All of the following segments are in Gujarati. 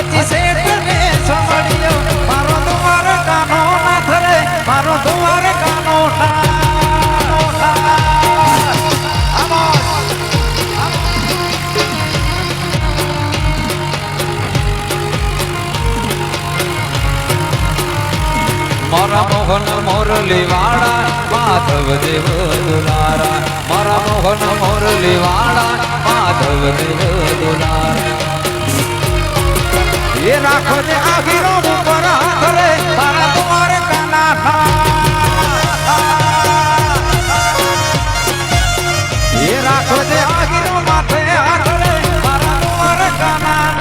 હજી શેઠ ને સમળ્યો મારો દ્વાર કાનો નાથ રે મારો દ્વાર કાનો મારા મોહન મોરલી વાળા માધવ દેવ દુલારા મારા મોહન મોરલી વાળા માધવ દેવ દુલારા એ રાખો જે આખીરો ઉપર હાથ રે તારા દ્વાર કાના એ રાખો જે આખીરો માથે હાથ રે તારા દ્વાર કાના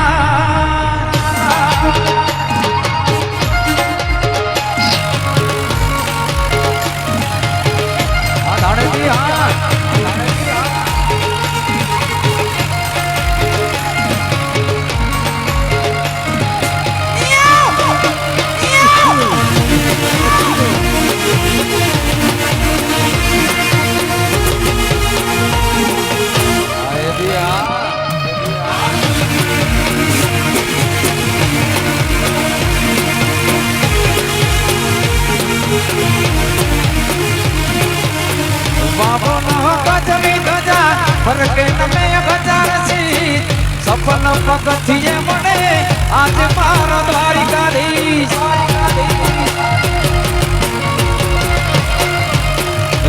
ફરકે તમે ગજારસી સપન પગથિયે મને આજ મારો દ્વારિકાધીશ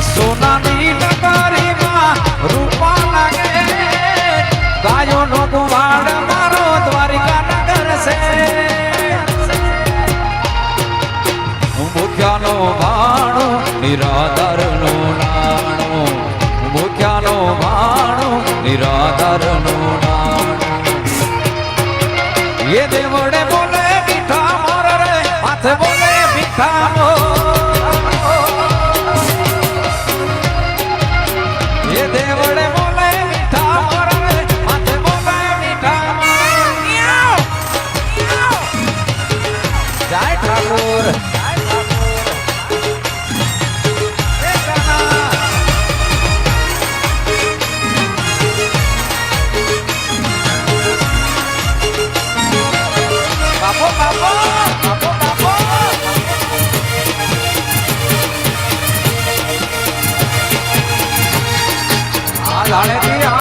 સોનાની નગરીમાં રૂપા લાગે ગાયો નો ગુવાડ મારો દ્વારિકા નગર છે મુખ્યાનો ભાણો નિરાધાર નો નાણો મુખ્યાનો ભાણો નિરાધાર નો નાણો એ દેવડે બોલે મીઠા મોર રે માથે બોલે